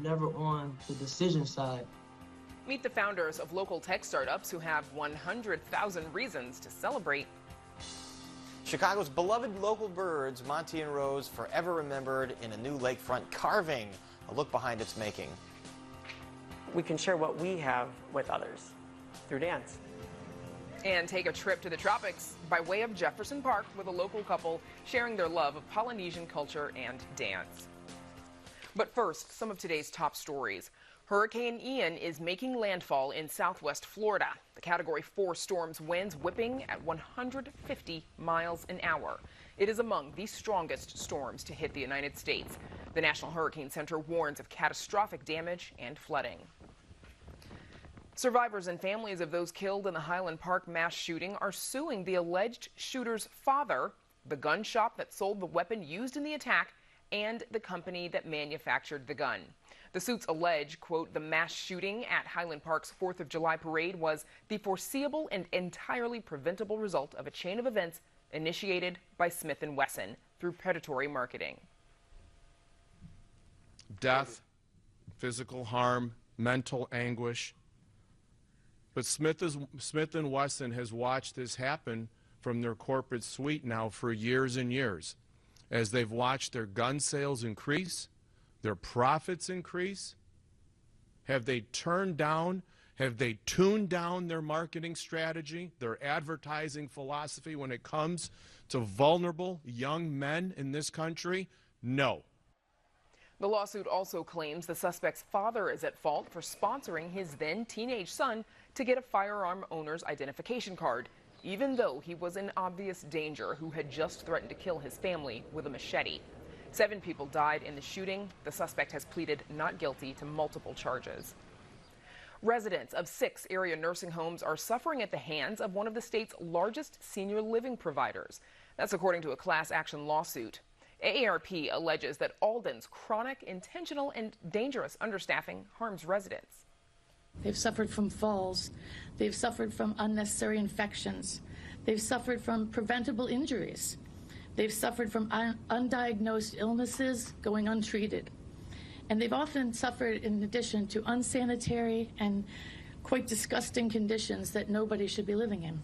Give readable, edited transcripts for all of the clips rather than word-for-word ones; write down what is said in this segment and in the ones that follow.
never on the decision side. Meet the founders of local tech startups who have 100,000 reasons to celebrate. Chicago's beloved local birds, Monty and Rose, forever remembered in a new lakefront carving. A look behind its making. We can share what we have with others through dance. And take a trip to the tropics by way of Jefferson Park with a local couple sharing their love of Polynesian culture and dance. But first, some of today's top stories. Hurricane Ian is making landfall in southwest Florida. The Category 4 storm's winds whipping at 150 miles an hour. It is among the strongest storms to hit the United States. The National Hurricane Center warns of catastrophic damage and flooding. Survivors and families of those killed in the Highland Park mass shooting are suing the alleged shooter's father, the gun shop that sold the weapon used in the attack, and the company that manufactured the gun. The suits allege, quote, the mass shooting at Highland Park's 4th of July parade was the foreseeable and entirely preventable result of a chain of events initiated by Smith & Wesson through predatory marketing. Death, physical harm, mental anguish. But Smith & Wesson has watched this happen from their corporate suite now for years and years. As they've watched their gun sales increase, their profits increase. Have they tuned down their marketing strategy, their advertising philosophy when it comes to vulnerable young men in this country? No. The lawsuit also claims the suspect's father is at fault for sponsoring his then teenage son to get a firearm owner's identification card, even though he was in obvious danger who had just threatened to kill his family with a machete. 7 people died in the shooting. The suspect has pleaded not guilty to multiple charges. Residents of 6 area nursing homes are suffering at the hands of one of the state's largest senior living providers. That's according to a class action lawsuit. AARP alleges that Alden's chronic, intentional, and dangerous understaffing harms residents. They've suffered from falls. They've suffered from unnecessary infections. They've suffered from preventable injuries. They've suffered from undiagnosed illnesses going untreated. And they've often suffered in addition to unsanitary and quite disgusting conditions that nobody should be living in.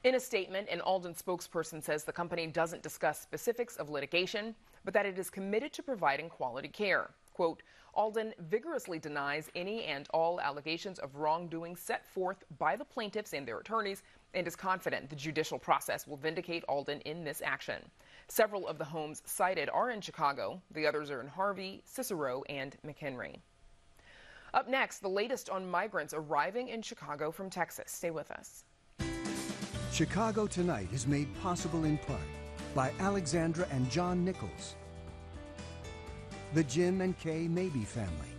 In a statement, an Alden spokesperson says the company doesn't discuss specifics of litigation, but that it is committed to providing quality care. Quote, Alden vigorously denies any and all allegations of wrongdoing set forth by the plaintiffs and their attorneys and is confident the judicial process will vindicate Alden in this action. Several of the homes cited are in Chicago. The others are in Harvey, Cicero, and McHenry. Up next, the latest on migrants arriving in Chicago from Texas. Stay with us. Chicago Tonight is made possible in part by Alexandra and John Nichols, the Jim and Kay Mabey family,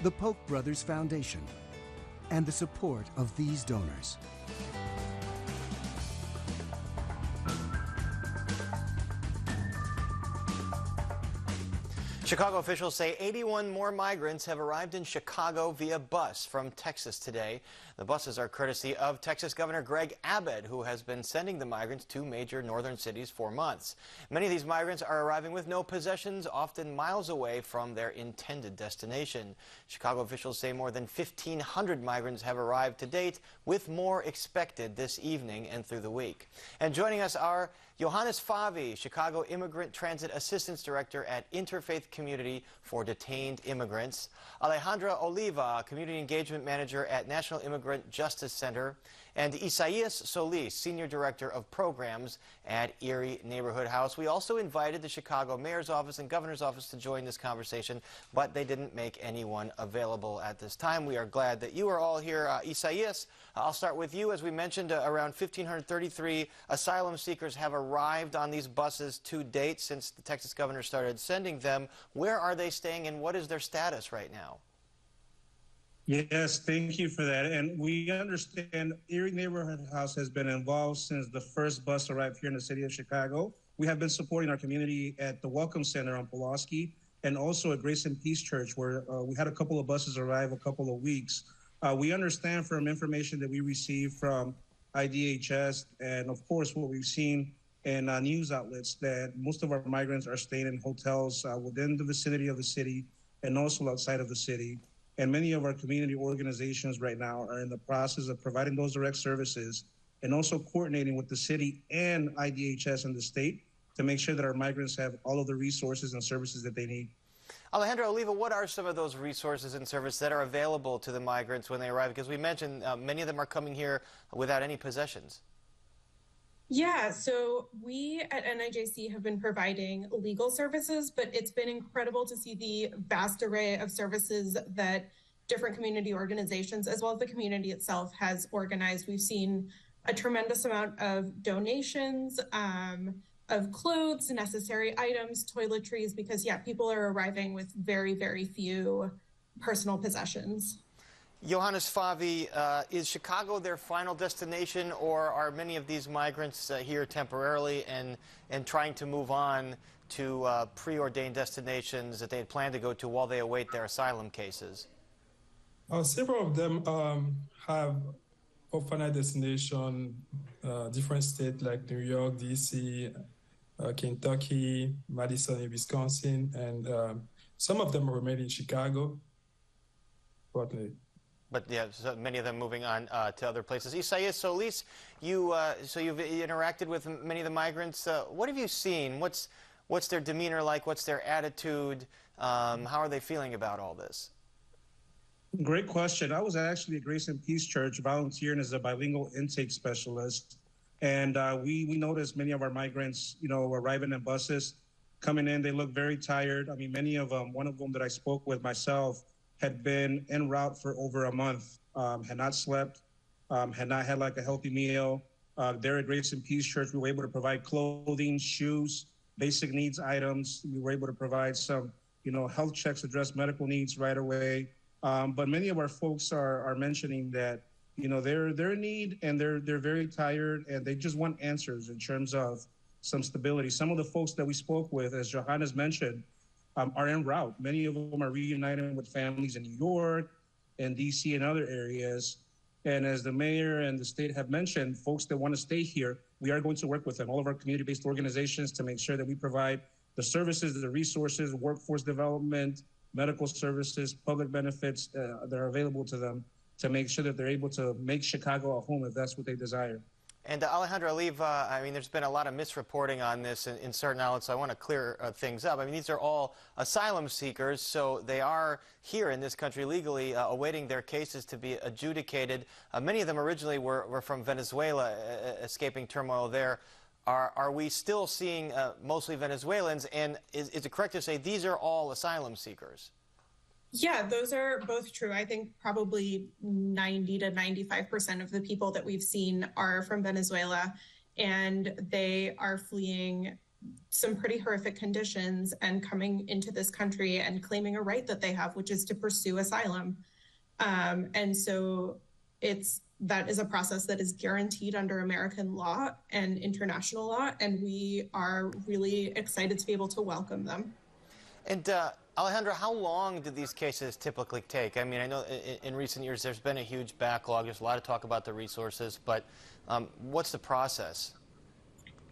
the Polk Brothers Foundation, and the support of these donors. Chicago officials say 81 more migrants have arrived in Chicago via bus from Texas today. The buses are courtesy of Texas Governor Greg Abbott, who has been sending the migrants to major northern cities for months. Many of these migrants are arriving with no possessions, often miles away from their intended destination. Chicago officials say more than 1,500 migrants have arrived to date, with more expected this evening and through the week. And joining us are Johannes Favi, Chicago Immigrant Transit Assistance Director at Interfaith Community for Detained Immigrants, Alejandra Oliva, Community Engagement Manager at National Immigrant Justice Center, and Isaias Solis, Senior Director of Programs at Erie Neighborhood House. We also invited the Chicago Mayor's Office and Governor's Office to join this conversation, but they didn't make anyone available at this time. We are glad that you are all here. Isaias, I'll start with you. As we mentioned, around 1,533 asylum seekers have arrived on these buses to date since the Texas governor started sending them. Where are they staying and what is their status right now? Yes, thank you for that. And we understand Erie Neighborhood House has been involved since the first bus arrived here in the city of Chicago. We have been supporting our community at the Welcome Center on Pulaski and also at Grace and Peace Church, where we had a couple of buses arrive a couple of weeks. We understand from information that we received from IDHS and, of course, what we've seen and news outlets that most of our migrants are staying in hotels within the vicinity of the city and also outside of the city. And many of our community organizations right now are in the process of providing those direct services and also coordinating with the city and IDHS and the state to make sure that our migrants have all of the resources and services that they need. Alejandra Oliva, what are some of those resources and services that are available to the migrants when they arrive? Because we mentioned many of them are coming here without any possessions. Yeah, so we at NIJC have been providing legal services, but it's been incredible to see the vast array of services that different community organizations, as well as the community itself, has organized. We've seen a tremendous amount of donations, of clothes, necessary items, toiletries, because people are arriving with very, very few personal possessions. Johannes Favi, is Chicago their final destination, or are many of these migrants here temporarily and trying to move on to preordained destinations that they had planned to go to while they await their asylum cases? Several of them have overnight destination, different states like New York, D.C., Kentucky, Madison, and Wisconsin, and some of them remain in Chicago. But yeah, so many of them moving on to other places. Isaias Solis, you've interacted with many of the migrants. What have you seen? What's their demeanor like? What's their attitude? How are they feeling about all this? Great question. I was actually at Grace and Peace Church volunteering as a bilingual intake specialist. And we noticed many of our migrants, arriving in buses, coming in. They look very tired. I mean, many of them, one of them that I spoke with myself, had been en route for over a month, had not slept, had not had like a healthy meal. There at Grace and Peace Church, we were able to provide clothing, shoes, basic needs items. We were able to provide some, health checks, address medical needs right away. But many of our folks are mentioning that, they're in need and they're very tired and they just want answers in terms of some stability. Some of the folks that we spoke with, as Johannes mentioned, are en route. Many of them are reuniting with families in New York and DC and other areas. And as the mayor and the state have mentioned, folks that want to stay here, we are going to work with them, all of our community-based organizations, to make sure that we provide the services, the resources, workforce development, medical services, public benefits that are available to them to make sure that they're able to make Chicago a home if that's what they desire. And Alejandra Oliva, I mean, there's been a lot of misreporting on this in certain outlets, so I want to clear things up. I mean, these are all asylum seekers, so they are here in this country legally awaiting their cases to be adjudicated. Many of them originally were from Venezuela, escaping turmoil there. Are we still seeing mostly Venezuelans, and is it correct to say these are all asylum seekers? Yeah, those are both true. I think probably 90 to 95% of the people that we've seen are from Venezuela, and they are fleeing some pretty horrific conditions and coming into this country and claiming a right that they have, which is to pursue asylum. And so that is a process that is guaranteed under American law and international law, and we are really excited to be able to welcome them. And Alejandra, how long do these cases typically take? I mean, I know in recent years there's been a huge backlog. There's a lot of talk about the resources, but what's the process?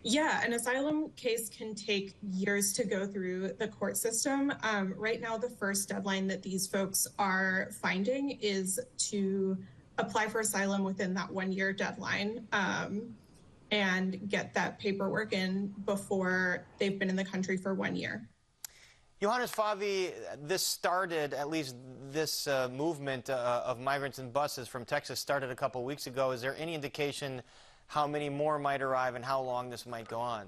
Yeah, an asylum case can take years to go through the court system. Right now, the first deadline that these folks are finding is to apply for asylum within that 1-year deadline and get that paperwork in before they've been in the country for 1 year. Johannes Favi, this started, at least this movement of migrants in buses from Texas started a couple weeks ago. Is there any indication how many more might arrive and how long this might go on?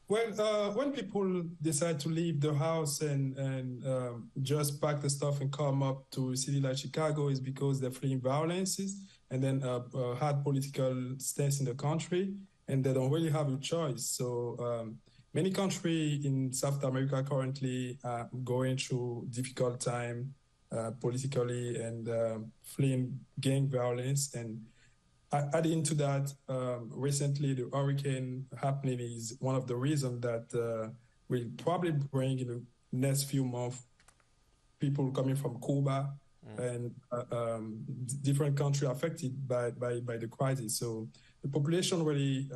Well, when people decide to leave the house and just pack the stuff and come up to a city like Chicago, is because they're fleeing violences and then hard political stance in the country, and they don't really have a choice. So many countries in South America currently are going through difficult time politically and fleeing gang violence. And adding to that, recently the hurricane happening is one of the reasons that will probably bring in the next few months people coming from Cuba and different countries affected by the crisis. So the population really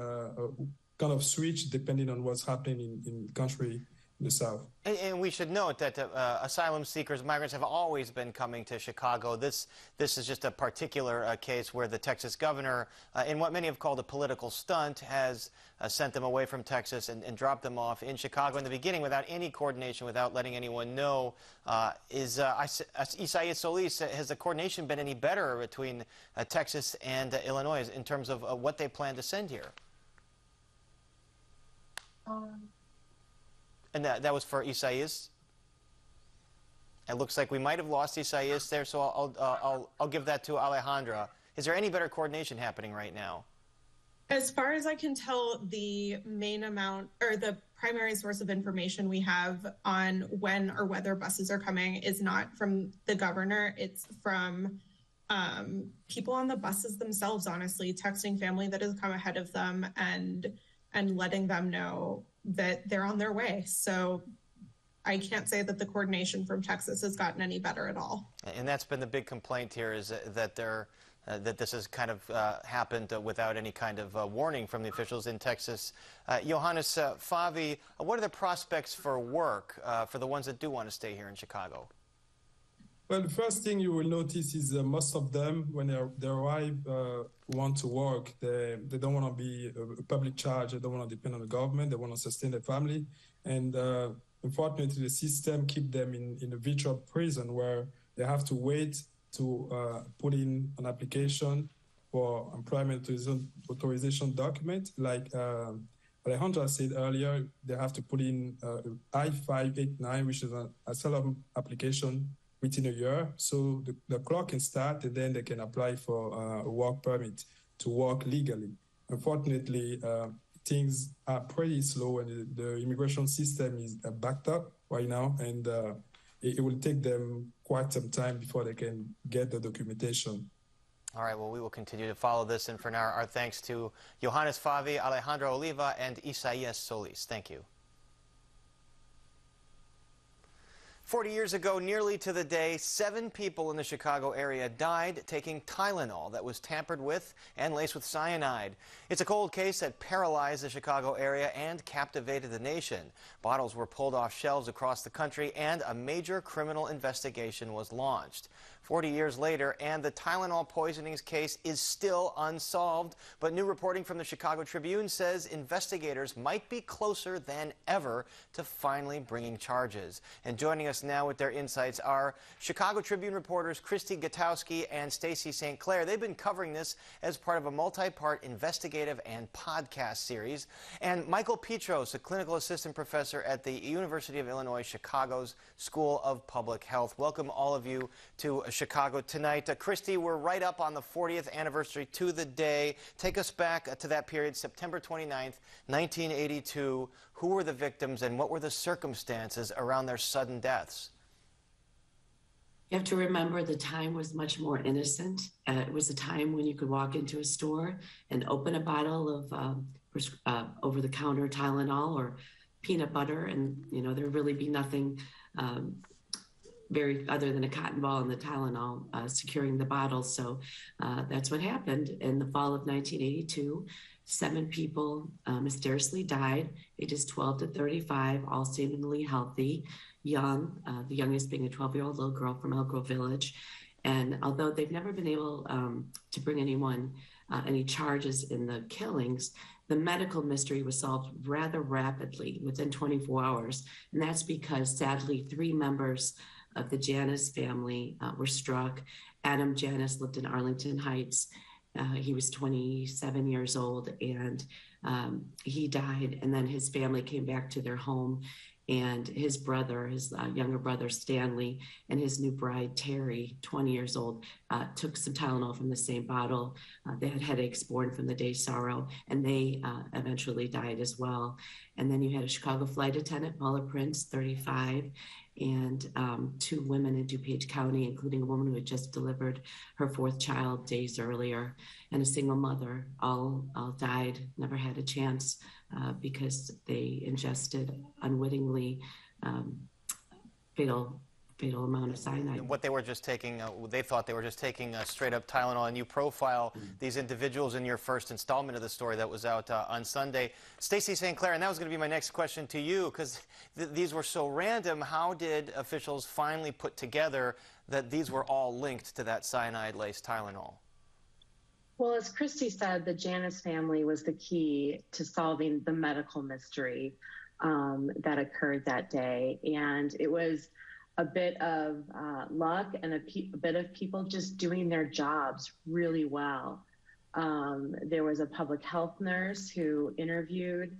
kind of switch depending on what's happening in the country in the South. And we should note that asylum seekers, migrants have always been coming to Chicago. This is just a particular case where the Texas governor, in what many have called a political stunt, has sent them away from Texas and dropped them off in Chicago in the beginning without any coordination, without letting anyone know. Isaias Solis, has the coordination been any better between Texas and Illinois in terms of what they plan to send here? And that was for Isaias. It looks like we might have lost Isaias there, so I'll give that to Alejandra. Is there any better coordination happening right now? As far as I can tell, the main amount or the primary source of information we have on when or whether buses are coming is not from the governor. It's from people on the buses themselves, honestly, texting family that has come ahead of them and letting them know that they're on their way. So I can't say that the coordination from Texas has gotten any better at all. And that's been the big complaint here, is that that this has kind of happened without any kind of warning from the officials in Texas. Johannes Favi, what are the prospects for work for the ones that do want to stay here in Chicago? Well, the first thing you will notice is most of them, when they arrive, want to work. They don't want to be a public charge. They don't want to depend on the government. They want to sustain their family. And unfortunately, the system keeps them in a virtual prison where they have to wait to put in an application for employment authorization document. Like Alejandra said earlier, they have to put in I-589, which is an asylum application within a year. So the clock can start, and then they can apply for a work permit to work legally. Unfortunately, things are pretty slow, and the immigration system is backed up right now, and it will take them quite some time before they can get the documentation. All right, well, we will continue to follow this, and for now, our thanks to Johannes Favi, Alejandra Oliva, and Isaias Solis. Thank you. 40 years ago, nearly to the day, 7 people in the Chicago area died taking Tylenol that was tampered with and laced with cyanide. It's a cold case that paralyzed the Chicago area and captivated the nation. Bottles were pulled off shelves across the country, and a major criminal investigation was launched. 40 years later, and the Tylenol poisonings case is still unsolved. But new reporting from the Chicago Tribune says investigators might be closer than ever to finally bringing charges. And joining us now with their insights are Chicago Tribune reporters Christy Gutowski and Stacy St. Clair. They've been covering this as part of a multi-part investigative and podcast series. And Michael Petros, a clinical assistant professor at the University of Illinois Chicago's School of Public Health. Welcome all of you to Chicago tonight. Christy, we're right up on the 40th anniversary to the day. Take us back to that period, September 29th, 1982. Who were the victims and what were the circumstances around their sudden deaths? You have to remember the time was much more innocent. It was a time when you could walk into a store and open a bottle of over-the-counter Tylenol or peanut butter, and there would really be nothing very other than a cotton ball and the Tylenol securing the bottle. So that's what happened. In the fall of 1982, 7 people mysteriously died, ages 12 to 35, all seemingly healthy, young, the youngest being a 12-year-old little girl from Elk Grove Village. And although they've never been able to bring anyone any charges in the killings, the medical mystery was solved rather rapidly within 24 hours. And that's because, sadly, 3 members of the Janus family were struck. Adam Janus lived in Arlington Heights. He was 27 years old, and he died. And then his family came back to their home, and his brother, his younger brother, Stanley, and his new bride, Terry, 20 years old, took some Tylenol from the same bottle. They had headaches born from the day's sorrow, and they eventually died as well. And then you had a Chicago flight attendant, Paula Prince, 35, and 2 women in DuPage County, including a woman who had just delivered her 4th child days earlier, and a single mother, all died, never had a chance because they ingested unwittingly fatal fatal amount of cyanide. What they were just taking, they thought they were just taking straight up Tylenol, and you profile these individuals in your first installment of the story that was out on Sunday. Stacey St. Clair, and that was going to be my next question to you, because these were so random. How did officials finally put together that these were all linked to that cyanide-laced Tylenol? Well, as Christy said, the Janus family was the key to solving the medical mystery that occurred that day. And it was a bit of luck and a bit of people just doing their jobs really well. There was a public health nurse who interviewed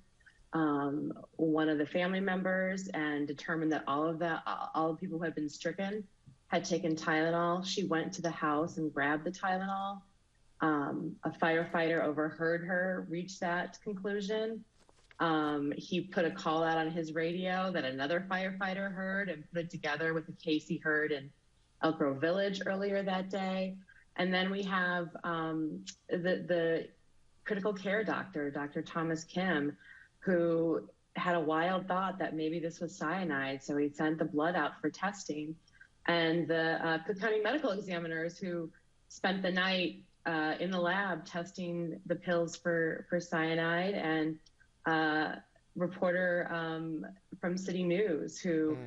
one of the family members and determined that all the people who had been stricken had taken Tylenol. She went to the house and grabbed the Tylenol. A firefighter overheard her reach that conclusion. He put a call out on his radio that another firefighter heard and put it together with the case he heard in Elk Grove Village earlier that day. And then we have the critical care doctor, Dr. Thomas Kim, who had a wild thought that maybe this was cyanide. So he sent the blood out for testing. And the Cook County medical examiners who spent the night in the lab testing the pills for cyanide, and reporter from City News who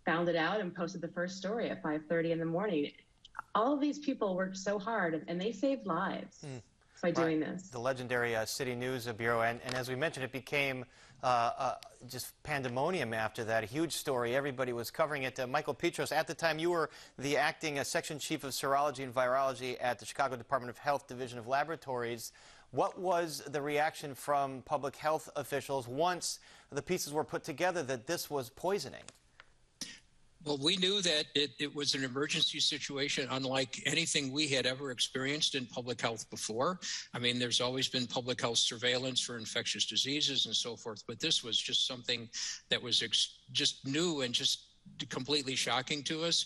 found it out and posted the first story at 5:30 in the morning. All of these people worked so hard, and they saved lives by doing this. The legendary City News Bureau, and as we mentioned, it became just pandemonium after that. A huge story. Everybody was covering it. Michael Petros, at the time, you were the acting section chief of serology and virology at the Chicago Department of Health Division of Laboratories. What was the reaction from public health officials once the pieces were put together that this was poisoning? Well, we knew that it was an emergency situation unlike anything we had ever experienced in public health before. I mean, there's always been public health surveillance for infectious diseases and so forth, but this was just something that was just new and just completely shocking to us.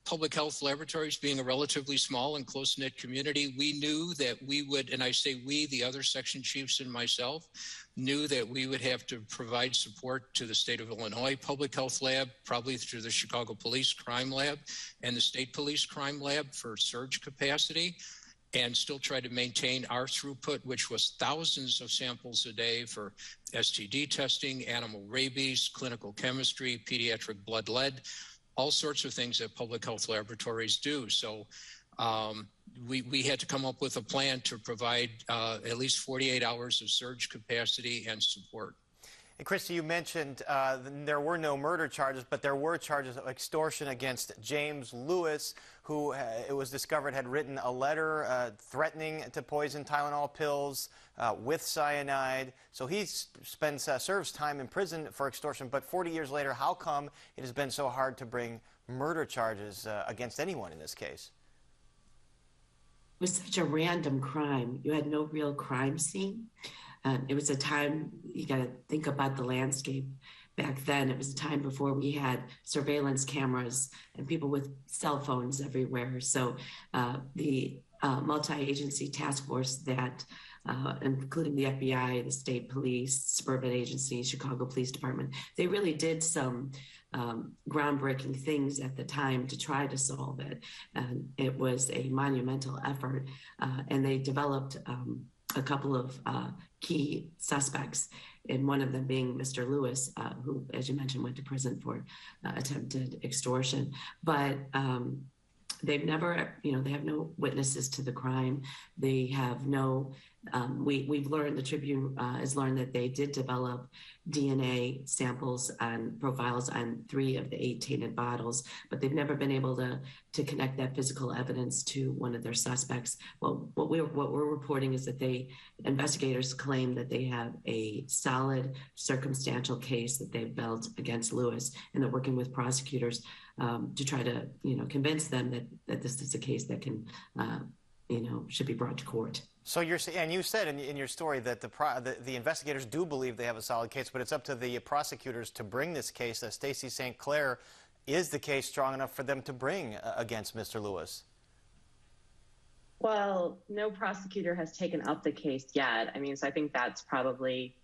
Public health laboratories being a relatively small and close-knit community, we knew that we would, and I say we, the other section chiefs and myself, knew that we would have to provide support to the state of Illinois Public Health Lab, probably through the Chicago Police Crime Lab and the State Police Crime Lab for surge capacity, and still try to maintain our throughput, which was thousands of samples a day for STD testing, animal rabies, clinical chemistry, pediatric blood lead, all sorts of things that public health laboratories do. So we had to come up with a plan to provide at least 48 hours of surge capacity and support. And Christy, you mentioned there were no murder charges, but there were charges of extortion against James Lewis, who it was discovered had written a letter threatening to poison Tylenol pills with cyanide. So he serves time in prison for extortion. But 40 years later, how come it has been so hard to bring murder charges against anyone in this case? It was such a random crime. You had no real crime scene. It was a time, you got to think about the landscape back then. It was a time before we had surveillance cameras and people with cell phones everywhere. So the multi-agency task force that, including the FBI, the state police, suburban agency, Chicago Police Department, they really did some groundbreaking things at the time to try to solve it. And it was a monumental effort. And they developed a couple of key suspects, and one of them being Mr. Lewis, who, as you mentioned, went to prison for attempted extortion. But they've never, they have no witnesses to the crime. They have no, we've learned, the Tribune has learned that they did develop DNA samples and profiles on 3 of the 8 tainted bottles, but they've never been able to connect that physical evidence to one of their suspects. Well, what we're reporting is that investigators claim that they have a solid circumstantial case that they've built against Lewis, and they're working with prosecutors to try to, convince them that this is a case that can, should be brought to court. So you said in your story that the investigators do believe they have a solid case, but it's up to the prosecutors to bring this case. Stacey St. Clair, is the case strong enough for them to bring against Mr. Lewis? Well, no prosecutor has taken up the case yet. I mean, so I think that's probably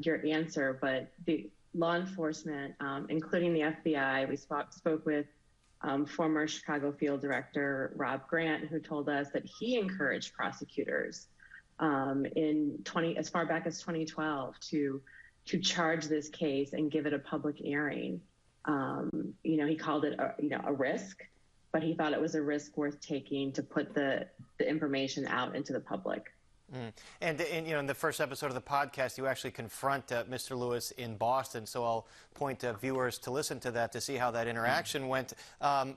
your answer. But law enforcement, including the FBI. We spoke with former Chicago Field Director Rob Grant, who told us that he encouraged prosecutors as far back as 2012 to charge this case and give it a public airing. He called it a risk, but he thought it was a risk worth taking to put the information out into the public. And in the first episode of the podcast, you actually confront Mr. Lewis in Boston, so I'll point viewers to listen to that to see how that interaction went.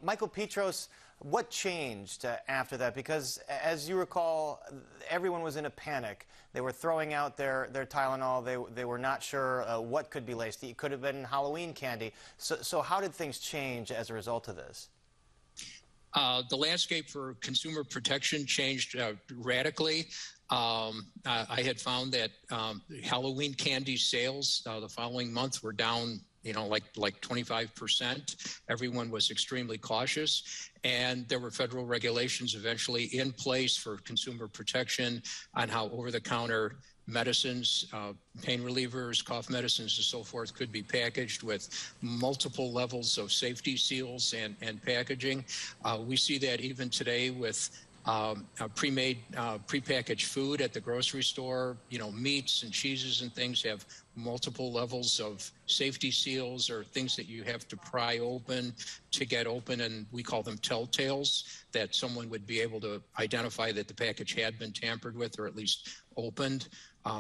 Michael Petros, what changed after that? Because as you recall, everyone was in a panic. They were throwing out their Tylenol. They were not sure what could be laced. It could have been Halloween candy. So how did things change as a result of this? The landscape for consumer protection changed radically. I had found that Halloween candy sales the following month were down, like 25%. Everyone was extremely cautious, and there were federal regulations eventually in place for consumer protection on how over-the-counter medicines, pain relievers, cough medicines, and so forth could be packaged with multiple levels of safety seals and packaging. We see that even today with pre-made, prepackaged food at the grocery store. Meats and cheeses and things have multiple levels of safety seals or things that you have to pry open to get open, and we call them telltales, that someone would be able to identify that the package had been tampered with or at least opened.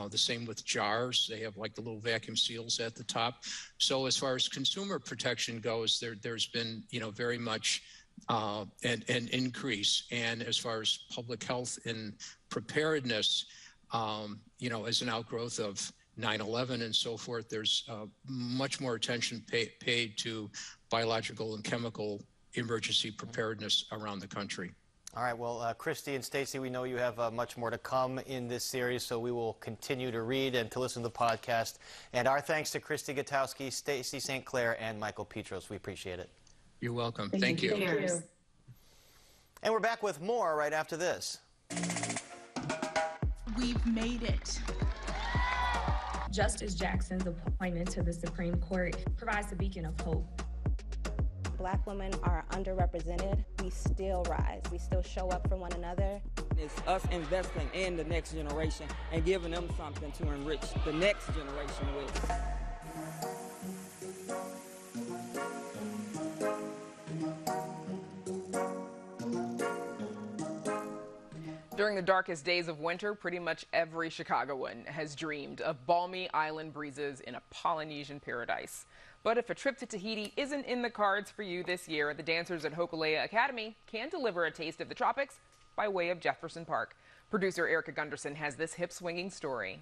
The same with jars. They have like the little vacuum seals at the top. So as far as consumer protection goes, there's been, very much an increase. And as far as public health and preparedness, as an outgrowth of 9/11 and so forth, there's much more attention paid to biological and chemical emergency preparedness around the country. All right, well, Christy and Stacy, we know you have much more to come in this series, so we will continue to read and to listen to the podcast. And our thanks to Christy Gutowski, Stacy St. Clair, and Michael Petros. We appreciate it. You're welcome. Thank you. And we're back with more right after this. We've made it. Justice Jackson's appointment to the Supreme Court provides a beacon of hope. Black women are underrepresented. We still rise. We still show up for one another. It's us investing in the next generation and giving them something to enrich the next generation with. During the darkest days of winter, pretty much every Chicagoan has dreamed of balmy island breezes in a Polynesian paradise. But if a trip to Tahiti isn't in the cards for you this year, the dancers at Hokulea Academy can deliver a taste of the tropics by way of Jefferson Park. Producer Erica Gunderson has this hip-swinging story.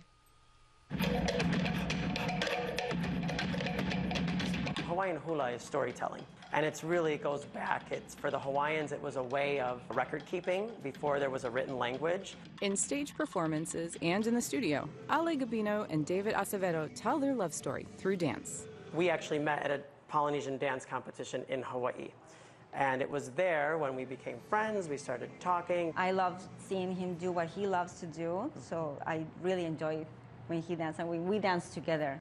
Hawaiian hula is storytelling, and it really goes back. It's for the Hawaiians, it was a way of record keeping before there was a written language. In stage performances and in the studio, Ale Gabino and David Acevedo tell their love story through dance. We actually met at a Polynesian dance competition in Hawaii. And it was there when we became friends, we started talking. I love seeing him do what he loves to do, so I really enjoy when he dances and we dance together.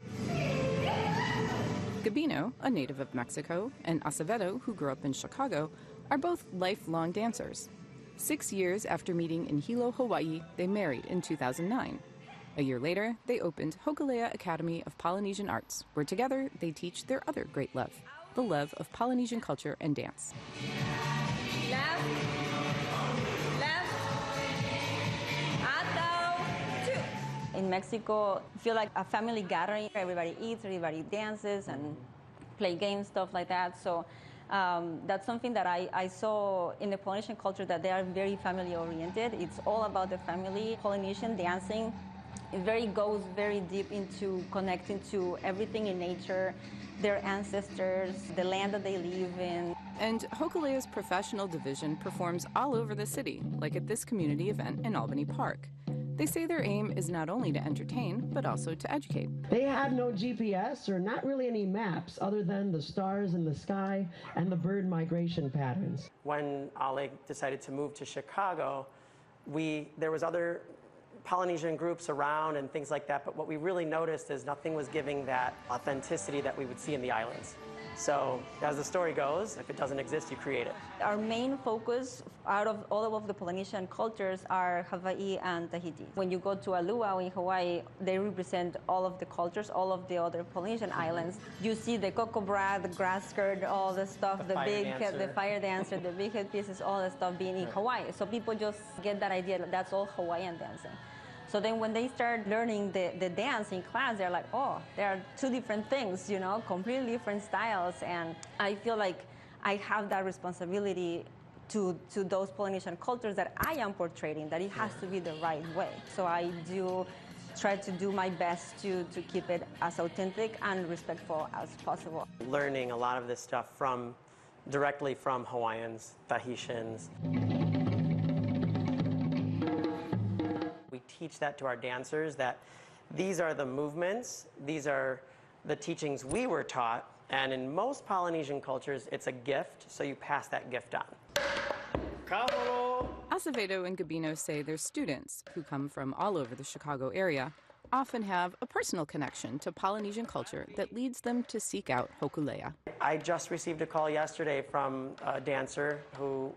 Gabino, a native of Mexico, and Acevedo, who grew up in Chicago, are both lifelong dancers. 6 years after meeting in Hilo, Hawaii, they married in 2009. A year later, they opened Hokulea Academy of Polynesian Arts, where together they teach their other great love, the love of Polynesian culture and dance. Left, left, out, two. In Mexico, I feel like a family gathering. Everybody eats, everybody dances and play games, stuff like that. So that's something that I saw in the Polynesian culture, that they are very family oriented. It's all about the family. Polynesian dancing, it goes very deep into connecting to everything in nature, their ancestors, the land that they live in. And Hokulea's professional division performs all over the city, like at this community event in Albany Park. They say their aim is not only to entertain, but also to educate. They had no GPS or not really any maps other than the stars in the sky and the bird migration patterns. When Ale decided to move to Chicago, there was other Polynesian groups around and things like that, but what we really noticed is nothing was giving that authenticity that we would see in the islands. So as the story goes, if it doesn't exist, you create it. Our main focus out of all of the Polynesian cultures are Hawaii and Tahiti. When you go to a luau in Hawaii, they represent all of the cultures, all of the other Polynesian islands. You see the cocoa bra, the grass skirt, all the stuff, the fire dancer, the big headpieces, all the stuff being in Hawaii. So people just get that idea that that's all Hawaiian dancing. So then when they start learning the dance in class, they're like, oh, there are two different things, you know, completely different styles. And I feel like I have that responsibility to those Polynesian cultures that I am portraying, that it has to be the right way. So I do try to do my best to keep it as authentic and respectful as possible. Learning a lot of this stuff directly from Hawaiians, Tahitians. We teach that to our dancers, that these are the movements, these are the teachings we were taught, and in most Polynesian cultures, it's a gift, so you pass that gift on. Acevedo and Gabino say their students, who come from all over the Chicago area, often have a personal connection to Polynesian culture that leads them to seek out hokulea. I just received a call yesterday from a dancer who,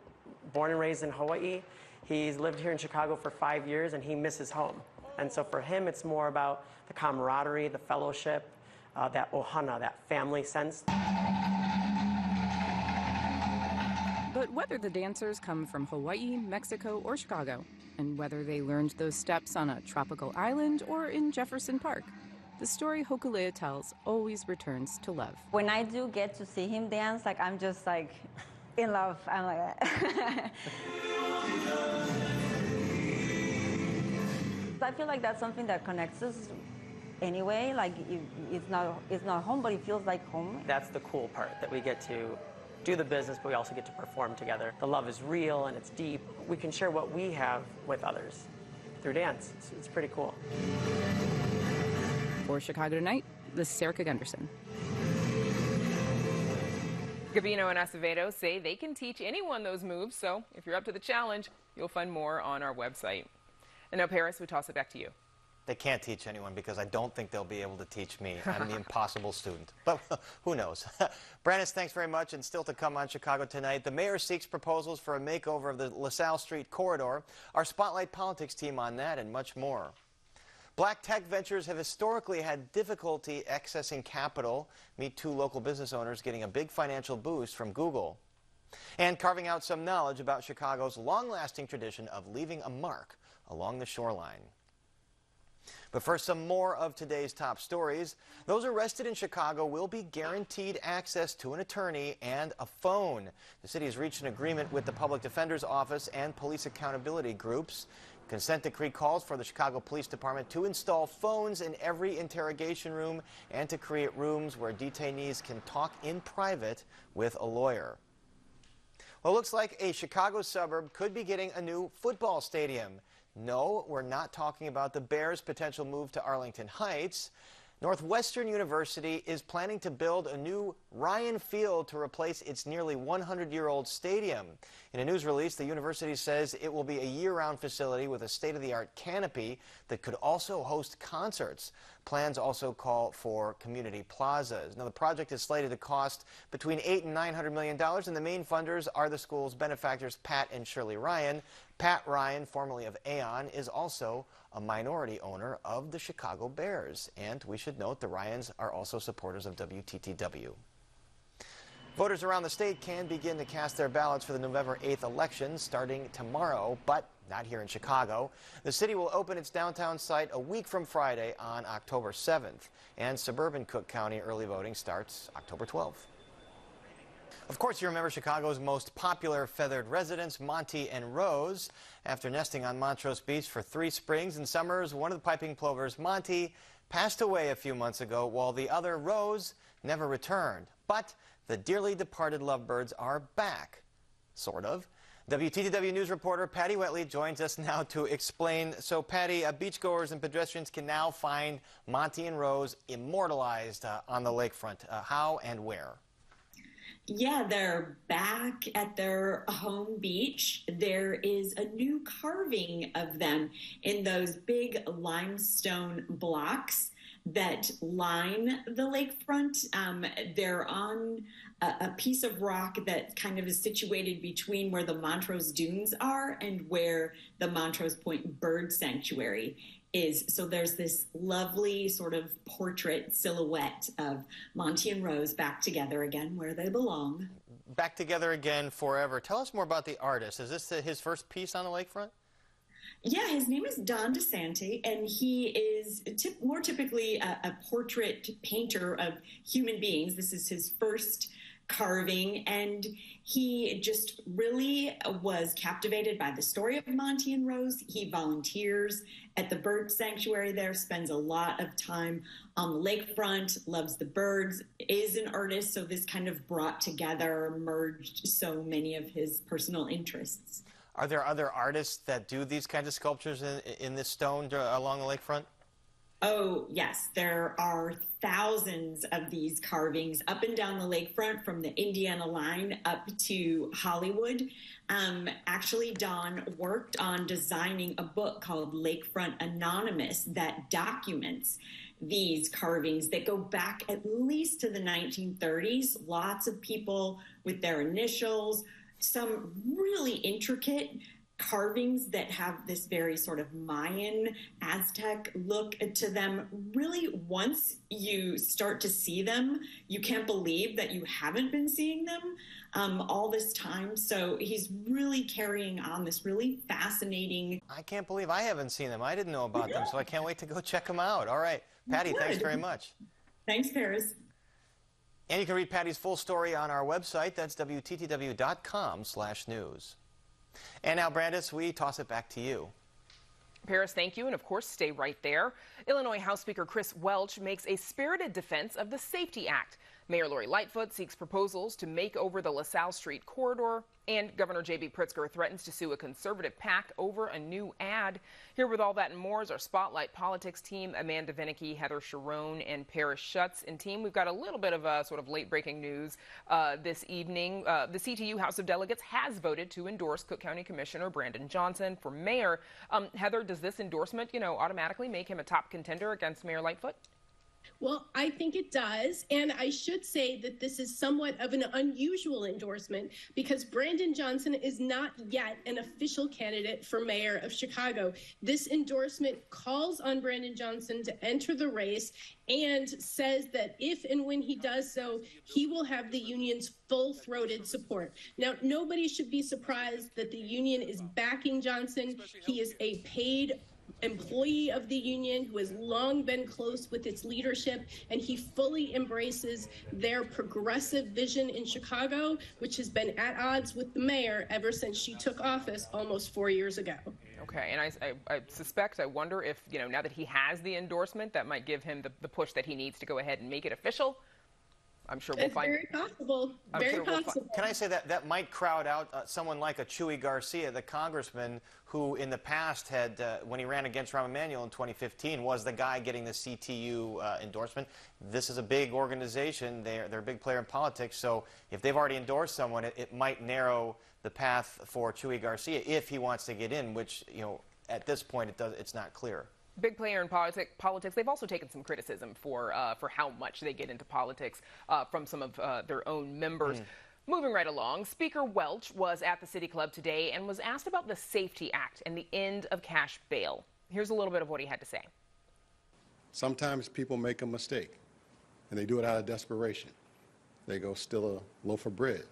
born and raised in Hawaii. He's lived here in Chicago for 5 years and he misses home. And so for him, it's more about the camaraderie, the fellowship, that ohana, that family sense. But whether the dancers come from Hawaii, Mexico, or Chicago, and whether they learned those steps on a tropical island or in Jefferson Park, the story Hokulea tells always returns to love. When I do get to see him dance, like I'm just like in love. I'm like I feel like that's something that connects us anyway. Like it's not home, but it feels like home. That's the cool part, that we get to do the business, but we also get to perform together. The love is real and it's deep. We can share what we have with others through dance. It's pretty cool. For Chicago Tonight, this is Erica Gunderson. Gabino and Acevedo say they can teach anyone those moves, so if you're up to the challenge, you'll find more on our website. And now, Paris, we toss it back to you. They can't teach anyone because I don't think they'll be able to teach me. I'm the impossible student. But who knows? Brandis, thanks very much. And still to come on Chicago Tonight, the mayor seeks proposals for a makeover of the LaSalle Street corridor. Our Spotlight Politics team on that and much more. Black tech ventures have historically had difficulty accessing capital. Meet two local business owners getting a big financial boost from Google. And carving out some knowledge about Chicago's long-lasting tradition of leaving a mark along the shoreline. But first, some more of today's top stories. Those arrested in Chicago will be guaranteed access to an attorney and a phone. The city has reached an agreement with the Public Defender's Office and police accountability groups. Consent decree calls for the Chicago Police Department to install phones in every interrogation room and to create rooms where detainees can talk in private with a lawyer. Well, it looks like a Chicago suburb could be getting a new football stadium. No, we're not talking about the Bears' potential move to Arlington Heights. Northwestern University is planning to build a new Ryan Field to replace its nearly 100-year-old stadium. In a news release, the university says it will be a year-round facility with a state-of-the-art canopy that could also host concerts. Plans also call for community plazas. Now, the project is slated to cost between $800 and $900 million, and the main funders are the school's benefactors, Pat and Shirley Ryan. Pat Ryan, formerly of Aon, is also a minority owner of the Chicago Bears. And we should note the Ryans are also supporters of WTTW. Voters around the state can begin to cast their ballots for the November 8th election starting tomorrow, but not here in Chicago. The city will open its downtown site a week from Friday on October 7th, and suburban Cook County early voting starts October 12th. Of course, you remember Chicago's most popular feathered residents, Monty and Rose. After nesting on Montrose Beach for 3 springs and summers, one of the piping plovers, Monty, passed away a few months ago, while the other, Rose, never returned. But the dearly departed lovebirds are back, sort of. WTTW News reporter Patty Wetley joins us now to explain. So, Patty, beachgoers and pedestrians can now find Monty and Rose immortalized on the lakefront. How and where? Yeah, they're back at their home beach. There is a new carving of them in those big limestone blocks that line the lakefront. They're on a piece of rock that kind of is situated between where the Montrose Dunes are and where the Montrose Point Bird Sanctuary is. So there's this lovely sort of portrait silhouette of Monty and Rose back together again where they belong. Back together again forever. Tell us more about the artist. Is this his first piece on the lakefront? Yeah, his name is Don DeSanti, and he is more typically a portrait painter of human beings. This is his first carving, and he just really was captivated by the story of Monty and Rose. He volunteers at the bird sanctuary there, spends a lot of time on the lakefront, loves the birds, is an artist, so this kind of brought together, merged so many of his personal interests. Are there other artists that do these kinds of sculptures in this stone along the lakefront? Oh, yes. There are thousands of these carvings up and down the lakefront from the Indiana line up to Hollywood. Actually, Don worked on designing a book called Lakefront Anonymous that documents these carvings that go back at least to the 1930s. Lots of people with their initials, some really intricate carvings that have this very sort of Mayan, Aztec look to them. Really, once you start to see them, you can't believe that you haven't been seeing them all this time. So he's really carrying on this really fascinating... I can't believe I haven't seen them. I didn't know about them, so I can't wait to go check them out. All right. Patty, thanks very much. Thanks, Paris. And you can read Patty's full story on our website. That's WTTW.com/news. And now, Brandis, we toss it back to you. Paris, thank you, and of course, stay right there. Illinois House Speaker Chris Welch makes a spirited defense of the Safety Act. Mayor Lori Lightfoot seeks proposals to make over the LaSalle Street corridor, and Governor J.B. Pritzker threatens to sue a conservative PAC over a new ad. Here with all that and more is our Spotlight Politics team, Amanda Vinicky, Heather Sharon, and Paris Schutz. And team, we've got a little bit of a sort of late-breaking news this evening. The CTU House of Delegates has voted to endorse Cook County Commissioner Brandon Johnson for mayor. Heather, does this endorsement, automatically make him a top contender against Mayor Lightfoot? Well, I think it does. And I should say that this is somewhat of an unusual endorsement because Brandon Johnson is not yet an official candidate for mayor of Chicago. This endorsement calls on Brandon Johnson to enter the race and says that if and when he does so, he will have the union's full-throated support. Now, nobody should be surprised that the union is backing Johnson. He is a paid employee of the union who has long been close with its leadership, and he fully embraces their progressive vision in Chicago, which has been at odds with the mayor ever since she took office almost 4 years ago. Okay, and I wonder if, now that he has the endorsement, that might give him the push that he needs to go ahead and make it official. I'm sure we'll find. Very possible. Very possible. Can I say that might crowd out someone like a Chuy Garcia, the congressman who in the past had, when he ran against Rahm Emanuel in 2015, was the guy getting the CTU endorsement. This is a big organization. They're a big player in politics. So if they've already endorsed someone, it might narrow the path for Chuy Garcia if he wants to get in, which, at this point, it's not clear. Big player in politics. They've also taken some criticism for how much they get into politics from some of their own members. Moving right along, Speaker Welch was at the City Club today and was asked about the Safety Act and the end of cash bail. Here's a little bit of what he had to say. Sometimes people make a mistake, and they do it out of desperation. They go steal a loaf of bread.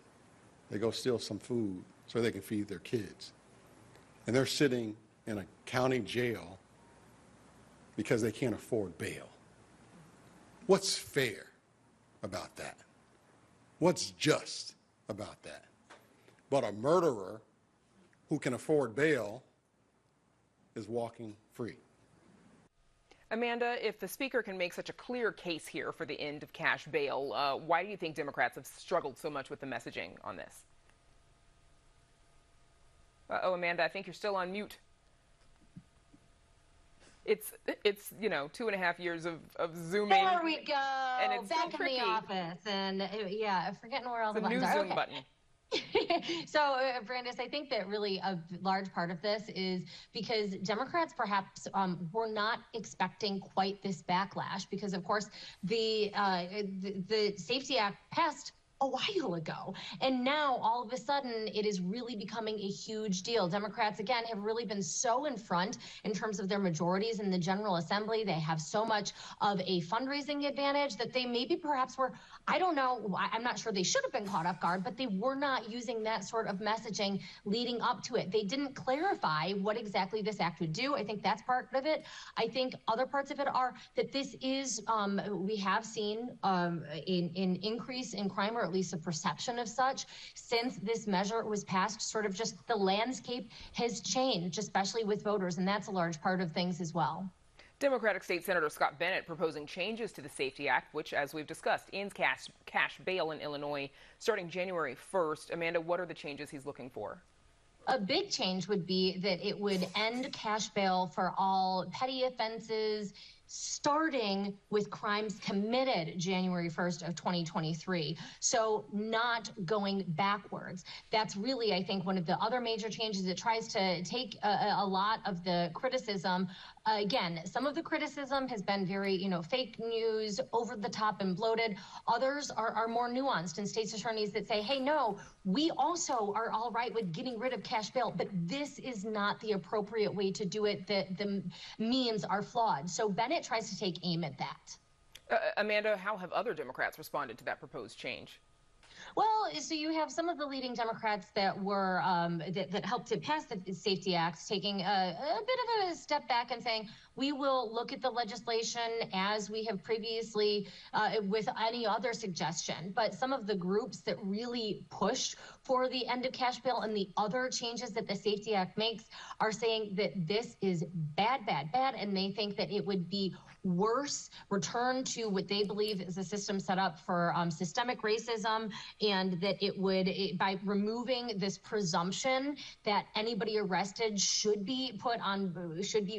They go steal some food so they can feed their kids. And they're sitting in a county jail because they can't afford bail. What's fair about that? What's just about that? But a murderer who can afford bail is walking free. Amanda, if the Speaker can make such a clear case here for the end of cash bail, why do you think Democrats have struggled so much with the messaging on this? Uh-oh, Amanda, I think you're still on mute. it's 2.5 years of zooming. There we go. And it's back still in the tricky. office, and yeah, forgetting where all the buttons new are. zoom Okay. button. So, Brandis, I think that really a large part of this is because Democrats perhaps were not expecting quite this backlash because, of course, the Safety Act passed a while ago. And now all of a sudden it is really becoming a huge deal. Democrats, again, have really been so in front in terms of their majorities in the General Assembly. They have so much of a fundraising advantage that they maybe perhaps were, I don't know, I'm not sure they should have been caught off guard, but they were not using that sort of messaging leading up to it. They didn't clarify what exactly this act would do. I think that's part of it. I think other parts of it are that this is, we have seen an increase in crime, or at least a perception of such, since this measure was passed. Sort of just the landscape has changed, especially with voters, and that's a large part of things as well. Democratic State Senator Scott Bennett proposing changes to the Safety Act, which, as we've discussed, ends cash bail in Illinois starting January 1st. Amanda, what are the changes he's looking for? A big change would be that it would end cash bail for all petty offenses, starting with crimes committed January 1st of 2023. So not going backwards. That's really, I think, one of the other major changes. It tries to take a lot of the criticism. Again, some of the criticism has been very, fake news, over the top and bloated. Others are more nuanced, and state's attorneys that say, hey, no, we also are all right with getting rid of cash bail, but this is not the appropriate way to do it. The means are flawed. So Bennett tries to take aim at that. Amanda, how have other Democrats responded to that proposed change? Well, so you have some of the leading Democrats that were that helped to pass the Safety Act taking a bit of a step back and saying, we will look at the legislation as we have previously with any other suggestion. But some of the groups that really pushed for the end of cash bail and the other changes that the Safety Act makes are saying that this is bad, bad, bad, and they think that it would be worse, return to what they believe is a system set up for systemic racism, and that it would, by removing this presumption that anybody arrested should be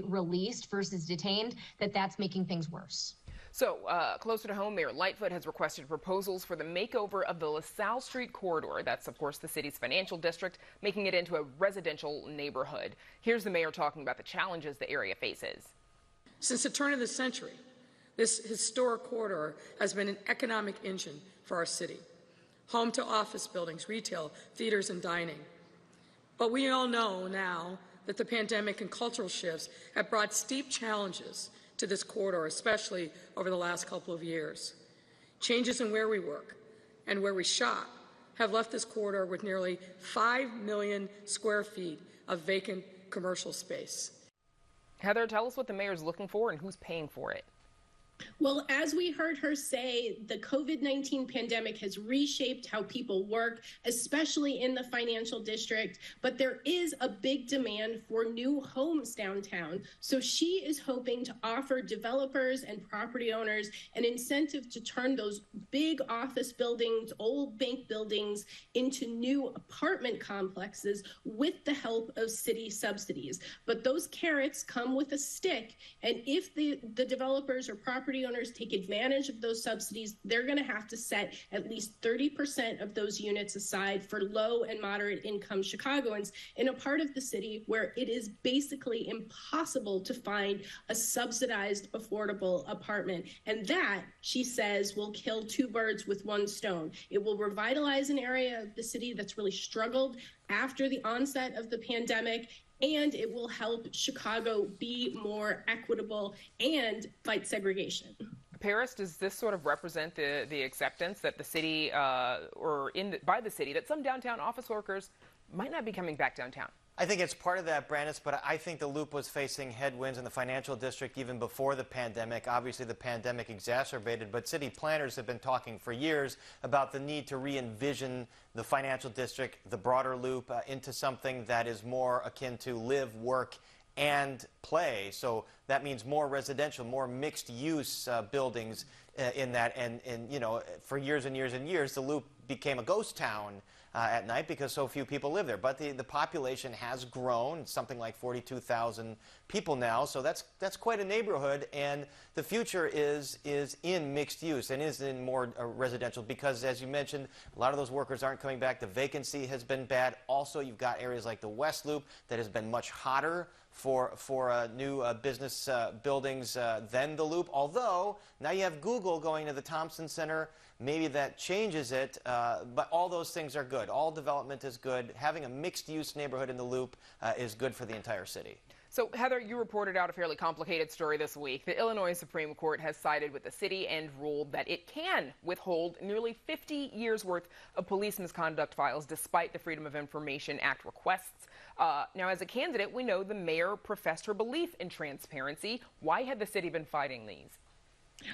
released versus detained, that's making things worse. So, closer to home, Mayor Lightfoot has requested proposals for the makeover of the LaSalle Street corridor. That's, of course, the city's financial district, making it into a residential neighborhood. Here's the mayor talking about the challenges the area faces. Since the turn of the century, this historic corridor has been an economic engine for our city, home to office buildings, retail, theaters, and dining. But we all know now that the pandemic and cultural shifts have brought steep challenges to this corridor, especially over the last couple of years. Changes in where we work and where we shop have left this corridor with nearly 5 million square feet of vacant commercial space. Heather, tell us what the mayor's looking for and who's paying for it. Well, as we heard her say, the COVID-19 pandemic has reshaped how people work, especially in the financial district, but there is a big demand for new homes downtown. So she is hoping to offer developers and property owners an incentive to turn those big office buildings, old bank buildings, into new apartment complexes with the help of city subsidies. But those carrots come with a stick, and if the developers or property owners take advantage of those subsidies, they're going to have to set at least 30% of those units aside for low and moderate income Chicagoans in a part of the city where it is basically impossible to find a subsidized, affordable apartment. And that, she says, will kill two birds with one stone. It will revitalize an area of the city that's really struggled after the onset of the pandemic, and it will help Chicago be more equitable and fight segregation. Paris, does this sort of represent the acceptance that the city, by the city, that some downtown office workers might not be coming back downtown? I think it's part of that, Brandis, but I think the Loop was facing headwinds in the financial district even before the pandemic. Obviously, the pandemic exacerbated, but city planners have been talking for years about the need to re-envision the financial district, the broader Loop, into something that is more akin to live, work, and play. So that means more residential, more mixed-use buildings in that. And, for years and years and years, the Loop became a ghost town at night because so few people live there. But the population has grown, something like 42,000 people now, so that's quite a neighborhood, and the future is in mixed use and is in more residential because, as you mentioned, a lot of those workers aren't coming back. The vacancy has been bad. Also, you've got areas like the West Loop that has been much hotter for new business buildings than the Loop, although now you have Google going to the Thompson Center. Maybe that changes it, but all those things are good. All development is good. Having a mixed-use neighborhood in the Loop is good for the entire city. So, Heather, you reported out a fairly complicated story this week. The Illinois Supreme Court has sided with the city and ruled that it can withhold nearly 50 years' worth of police misconduct files despite the Freedom of Information Act requests. Now, as a candidate, we know the mayor professed her belief in transparency. Why had the city been fighting these?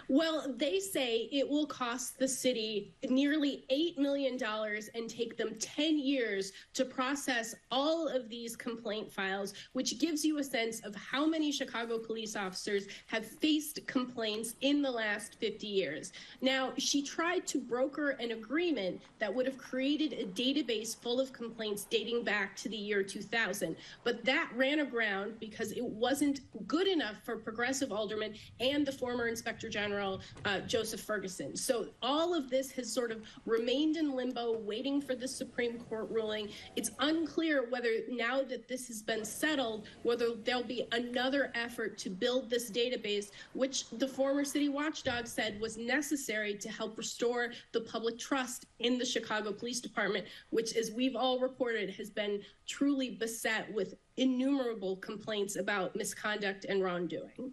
Well, they say it will cost the city nearly $8 million and take them 10 years to process all of these complaint files, which gives you a sense of how many Chicago police officers have faced complaints in the last 50 years. Now, she tried to broker an agreement that would have created a database full of complaints dating back to the year 2000, but that ran aground because it wasn't good enough for progressive aldermen and the former Inspector General Joseph Ferguson. So all of this has sort of remained in limbo, waiting for the Supreme Court ruling. It's unclear whether now that this has been settled, whether there'll be another effort to build this database, which the former city watchdog said was necessary to help restore the public trust in the Chicago Police Department, which, as we've all reported, has been truly beset with innumerable complaints about misconduct and wrongdoing.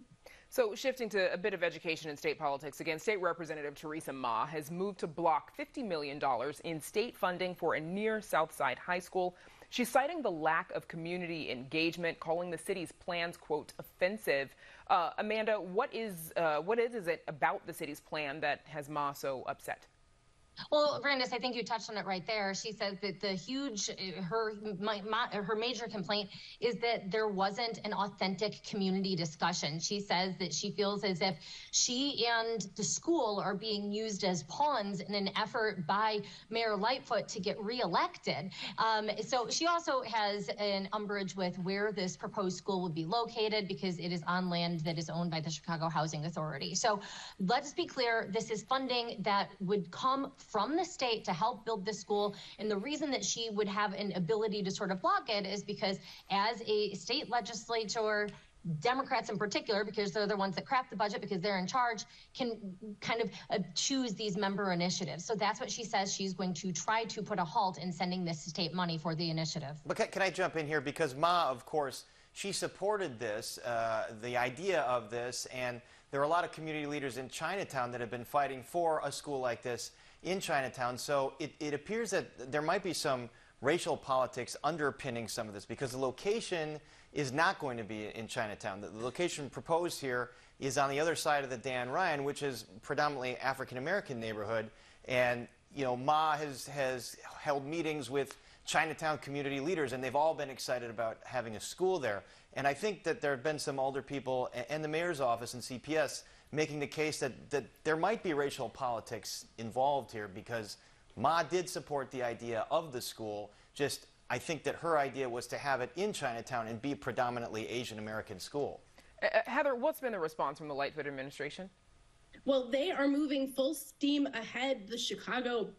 So shifting to a bit of education and state politics, again, State Representative Teresa Ma has moved to block $50 million in state funding for a near Southside high school. She's citing the lack of community engagement, calling the city's plans, quote, offensive. Amanda, what is it about the city's plan that has Ma so upset? Well, Brandis, I think you touched on it right there. She says that her major complaint is that there wasn't an authentic community discussion. She says that she feels as if she and the school are being used as pawns in an effort by Mayor Lightfoot to get reelected. So she also has an umbrage with where this proposed school would be located because it is on land that is owned by the Chicago Housing Authority. So let's be clear, this is funding that would come from the state to help build this school. And the reason that she would have an ability to sort of block it is because as a state legislature, Democrats in particular, because they're the ones that craft the budget because they're in charge, can kind of choose these member initiatives. So that's what she says. She's going to try to put a halt in sending this state money for the initiative. But can I jump in here? Because Ma, of course, she supported this, the idea of this, and there are a lot of community leaders in Chinatown that have been fighting for a school like this in Chinatown. So it appears that there might be some racial politics underpinning some of this because the location is not going to be in Chinatown. The location proposed here is on the other side of the Dan Ryan, which is predominantly African-American neighborhood. And, you know, Ma has held meetings with Chinatown community leaders, and they've all been excited about having a school there. And I think that there have been some older people and the mayor's office and CPS making the case that there might be racial politics involved here because Ma did support the idea of the school. Just, I think that her idea was to have it in Chinatown and be a predominantly Asian American school. Heather, what's been the response from the Lightfoot administration? Well, they are moving full steam ahead. The Chicago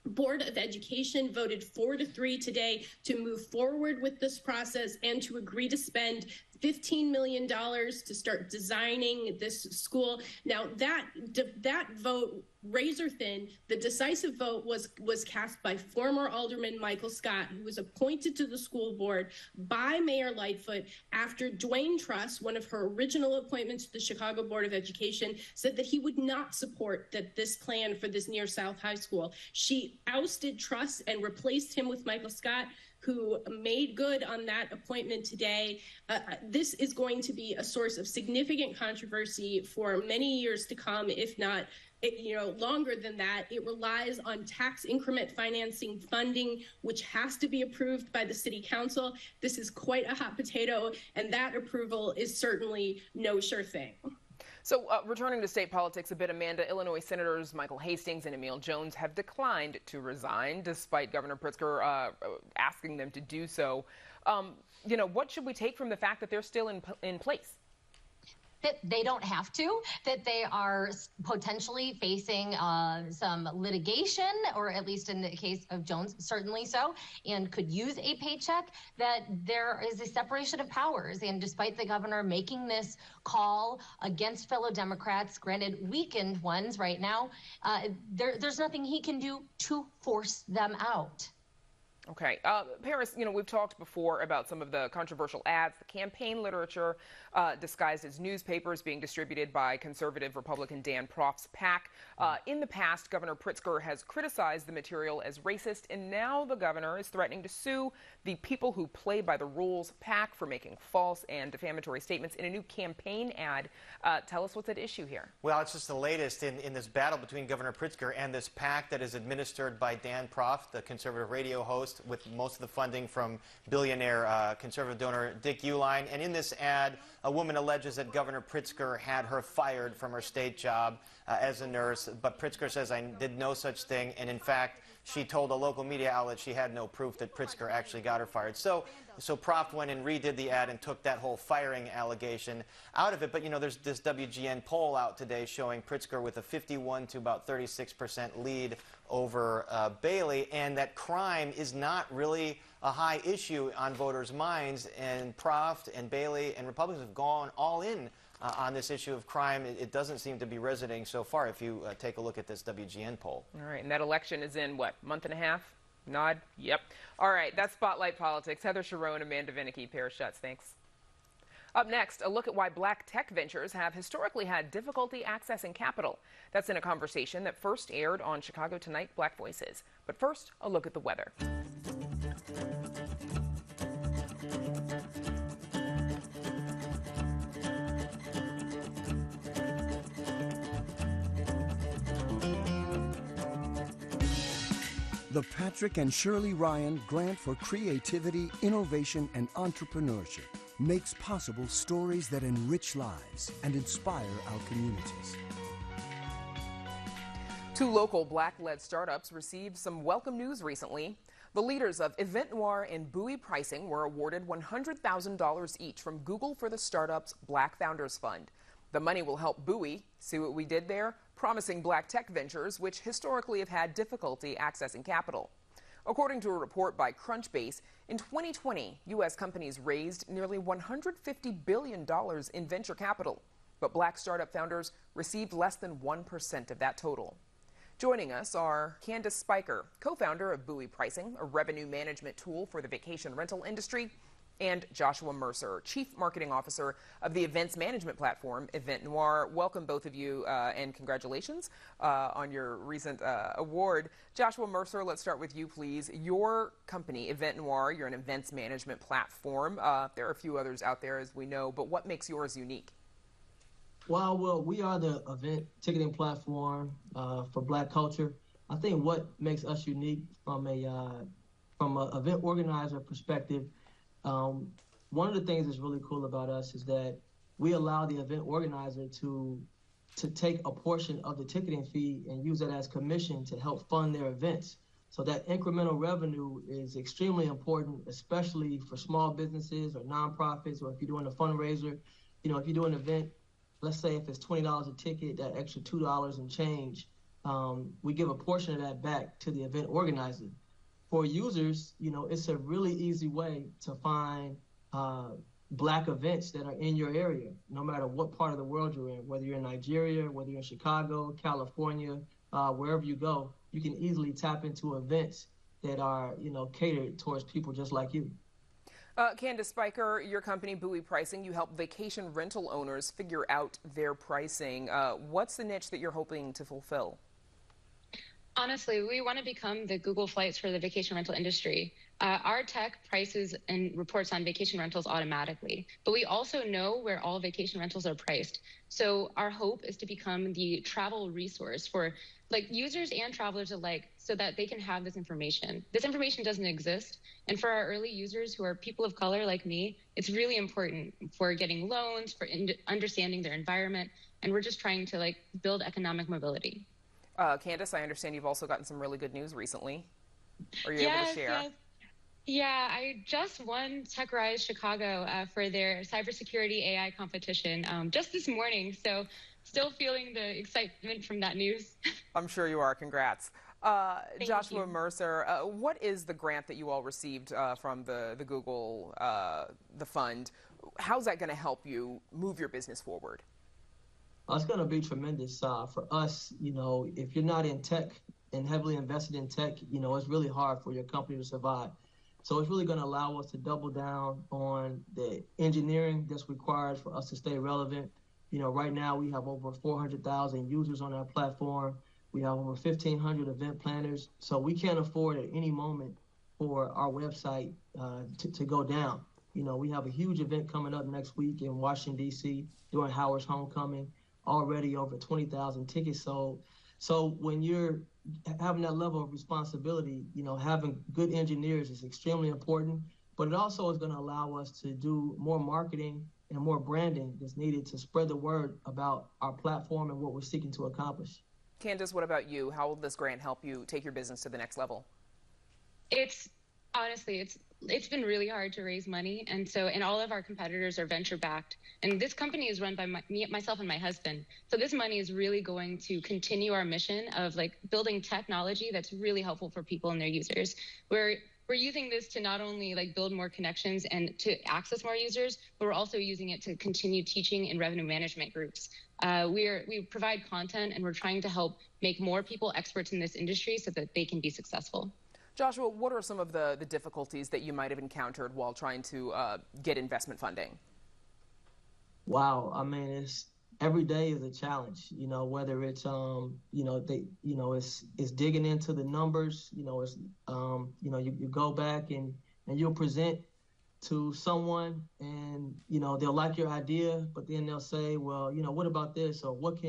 Board of Education voted 4-3 today to move forward with this process and to agree to spend $15 million to start designing this school. Now, that vote, razor thin, the decisive vote was cast by former Alderman Michael Scott, who was appointed to the school board by Mayor Lightfoot after Dwayne Truss, one of her original appointments to the Chicago Board of Education, said that he would not support this plan for this near South High School. She ousted Truss and replaced him with Michael Scott, who made good on that appointment today. This is going to be a source of significant controversy for many years to come, if not longer than that. It relies on tax increment financing funding, which has to be approved by the city council. This is quite a hot potato, and that approval is certainly no sure thing. So returning to state politics a bit, Amanda, Illinois Senators Michael Hastings and Emil Jones have declined to resign despite Governor Pritzker asking them to do so. What should we take from the fact that they're still in place? That they don't have to, that they are potentially facing some litigation, or at least in the case of Jones, certainly so, and could use a paycheck, that there is a separation of powers. And despite the governor making this call against fellow Democrats, granted weakened ones right now, there's nothing he can do to force them out. Okay. Paris, we've talked before about some of the controversial ads, the campaign literature disguised as newspapers being distributed by conservative Republican Dan Proft's PAC. In the past, Governor Pritzker has criticized the material as racist, and now the governor is threatening to sue the People Who Play by the Rules PAC for making false and defamatory statements in a new campaign ad. Tell us what's at issue here. Well, it's just the latest in this battle between Governor Pritzker and this PAC that is administered by Dan Proft, the conservative radio host, with most of the funding from billionaire conservative donor Dick Uihlein. And in this ad, a woman alleges that Governor Pritzker had her fired from her state job as a nurse. But Pritzker says, I did no such thing. And in fact, she told a local media outlet she had no proof that Pritzker actually got her fired. So Proft went and redid the ad and took that whole firing allegation out of it. But, there's this WGN poll out today showing Pritzker with a 51 to about 36% lead over Bailey, and that crime is not really a high issue on voters' minds. And Proft and Bailey and Republicans have gone all in on this issue of crime. It doesn't seem to be resonating so far if you take a look at this WGN poll. All right, and that election is in, what, month and a half? Nod? Yep. All right, that's Spotlight Politics. Heather Sharon, Amanda Vinicky, Paris Schutz. Thanks. Up next, a look at why black tech ventures have historically had difficulty accessing capital. That's in a conversation that first aired on Chicago Tonight Black Voices. But first, a look at the weather. The Patrick and Shirley Ryan Grant for Creativity, Innovation, and Entrepreneurship makes possible stories that enrich lives and inspire our communities. Two local black-led startups received some welcome news recently. The leaders of Event Noir and Bowie Pricing were awarded $100,000 each from Google for the startup's Black Founders Fund. The money will help Bowie, see what we did there? Promising black tech ventures, which historically have had difficulty accessing capital. According to a report by Crunchbase, in 2020, U.S. companies raised nearly $150 billion in venture capital, but black startup founders received less than 1% of that total. Joining us are Candace Spiker, co-founder of Bowie Pricing, a revenue management tool for the vacation rental industry, and Joshua Mercer, Chief Marketing Officer of the events management platform, Event Noir. Welcome, both of you, and congratulations on your recent award. Joshua Mercer, let's start with you, please. Your company, Event Noir, you're an events management platform. There are a few others out there, as we know, but what makes yours unique? Well, we are the event ticketing platform for Black culture. I think what makes us unique from an event organizer perspective, one of the things that's really cool about us is that we allow the event organizer to take a portion of the ticketing fee and use it as commission to help fund their events. So that incremental revenue is extremely important, especially for small businesses or nonprofits, or if you're doing a fundraiser. If you do an event, let's say if it's $20 a ticket, that extra $2 and change, we give a portion of that back to the event organizer. For users, it's a really easy way to find Black events that are in your area, no matter what part of the world you're in, whether you're in Nigeria, whether you're in Chicago, California, wherever you go, you can easily tap into events that are, catered towards people just like you. Candace Spiker, your company, Bowie Pricing, you help vacation rental owners figure out their pricing. What's the niche that you're hoping to fulfill? Honestly, we want to become the Google Flights for the vacation rental industry. Our tech prices and reports on vacation rentals automatically, but we also know where all vacation rentals are priced. So our hope is to become the travel resource for users and travelers alike so that they can have this information. This information doesn't exist. And for our early users who are people of color like me, it's really important for getting loans, for understanding their environment. And we're just trying to build economic mobility. Candace, I understand you've also gotten some really good news recently. Are you able to share? Yes. Yeah, I just won TechRise Chicago for their cybersecurity AI competition just this morning. So still feeling the excitement from that news. I'm sure you are. Congrats. Joshua Mercer, what is the grant that you all received from the Google, the fund? How's that going to help you move your business forward? It's going to be tremendous for us. If you're not in tech and heavily invested in tech, it's really hard for your company to survive. So it's really going to allow us to double down on the engineering that's required for us to stay relevant. Right now we have over 400,000 users on our platform. We have over 1,500 event planners. So we can't afford at any moment for our website to go down. We have a huge event coming up next week in Washington, D.C. during Howard's homecoming. Already over 20,000 tickets sold. So when you're having that level of responsibility, having good engineers is extremely important, but it also is going to allow us to do more marketing and more branding that's needed to spread the word about our platform and what we're seeking to accomplish. Candace, what about you? How will this grant help you take your business to the next level? It's been really hard to raise money, and all of our competitors are venture backed, and this company is run by myself and my husband. So this money is really going to continue our mission of building technology that's really helpful for people and their users. We're using this to not only build more connections and to access more users, but we're also using it to continue teaching in revenue management groups. We provide content, and we're trying to help make more people experts in this industry so that they can be successful. Joshua, what are some of the difficulties that you might have encountered while trying to get investment funding? Wow, I mean, every day is a challenge. Whether it's it's digging into the numbers. You go back and you'll present to someone, and they'll like your idea, but then they'll say, well, what about this, or what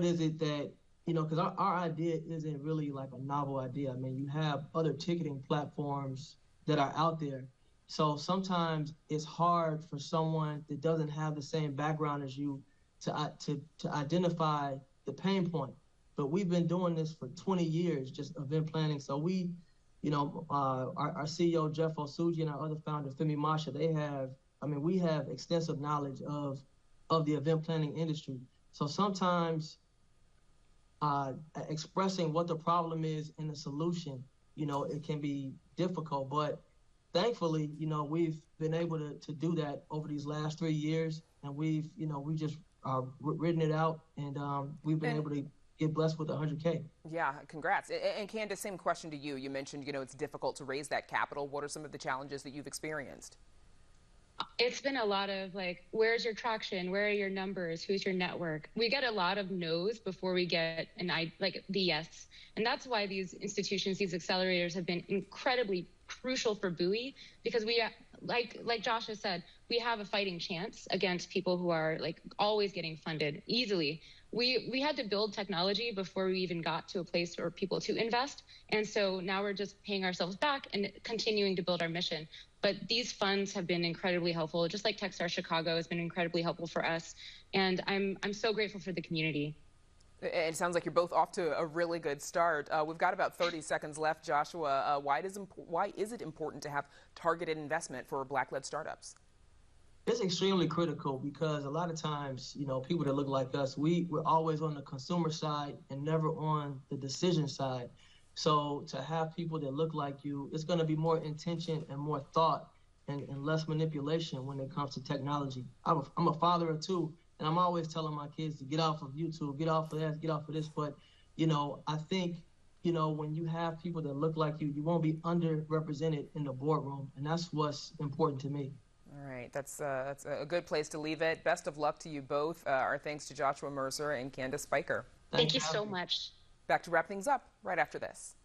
is it that. Because our idea isn't really like a novel idea. I mean, you have other ticketing platforms that are out there. So sometimes it's hard for someone that doesn't have the same background as you to identify the pain point. But we've been doing this for 20 years, just event planning. So we, our CEO, Jeff Osuji, and our other founder, Femi Masha, we have extensive knowledge of the event planning industry. So sometimes expressing what the problem is and the solution, it can be difficult, but thankfully, we've been able to do that over these last 3 years, and we've just written it out, and we've been able to get blessed with $100K. Yeah, congrats. And Candace, same question to you. You mentioned, it's difficult to raise that capital. What are some of the challenges that you've experienced? It's been a lot of where's your traction? Where are your numbers? Who's your network? We get a lot of no's before we get the yes. And that's why these institutions, these accelerators have been incredibly crucial for Bowie, because we, like Josh has said, we have a fighting chance against people who are always getting funded easily. We had to build technology before we even got to a place for people to invest. And so now we're just paying ourselves back and continuing to build our mission. But these funds have been incredibly helpful, just like Techstars Chicago has been incredibly helpful for us. And I'm so grateful for the community. It sounds like you're both off to a really good start. We've got about 30 seconds left. Joshua, why is it important to have targeted investment for Black-led startups? It's extremely critical because a lot of times, people that look like us, we're always on the consumer side and never on the decision side. So to have people that look like you, it's going to be more intention and more thought and less manipulation when it comes to technology. I'm a father of two, and I'm always telling my kids to get off of YouTube, get off of that, get off of this. But, I think, when you have people that look like you won't be underrepresented in the boardroom. And that's what's important to me. All right, that's a good place to leave it. Best of luck to you both. Our thanks to Joshua Mercer and Candace Spiker. Thank you so much. Back to wrap things up right after this.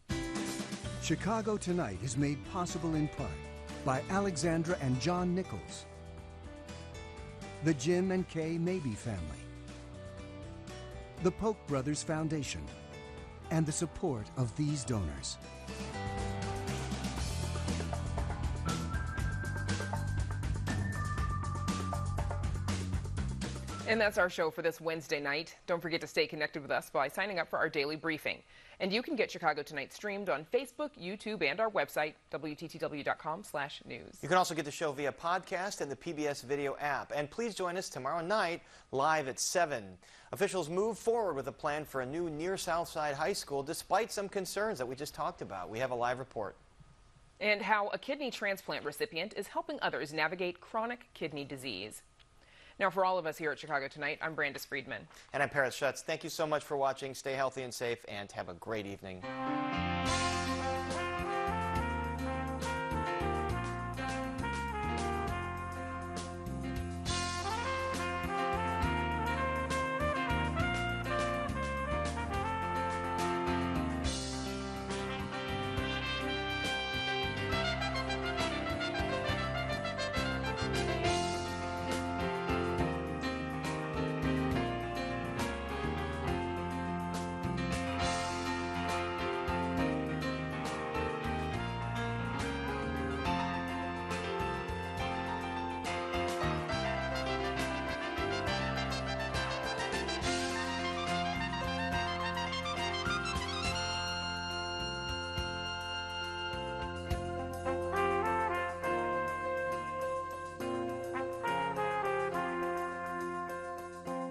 Chicago Tonight is made possible in part by Alexandra and John Nichols, the Jim and Kay Mabey family, the Polk Brothers Foundation, and the support of these donors. And that's our show for this Wednesday night. Don't forget to stay connected with us by signing up for our daily briefing. And you can get Chicago Tonight streamed on Facebook, YouTube, and our website, WTTW.com/news. You can also get the show via podcast and the PBS video app. And please join us tomorrow night, live at 7. Officials move forward with a plan for a new near Southside High School, despite some concerns that we just talked about. We have a live report. And how a kidney transplant recipient is helping others navigate chronic kidney disease. Now, for all of us here at Chicago Tonight, I'm Brandis Friedman. And I'm Paris Schutz. Thank you so much for watching. Stay healthy and safe, and have a great evening.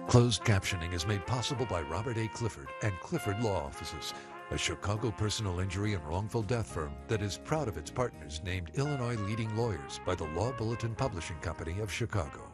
Closed captioning is made possible by Robert A. Clifford and Clifford Law Offices, a Chicago personal injury and wrongful death firm that is proud of its partners named Illinois leading lawyers by the Law Bulletin Publishing Company of Chicago.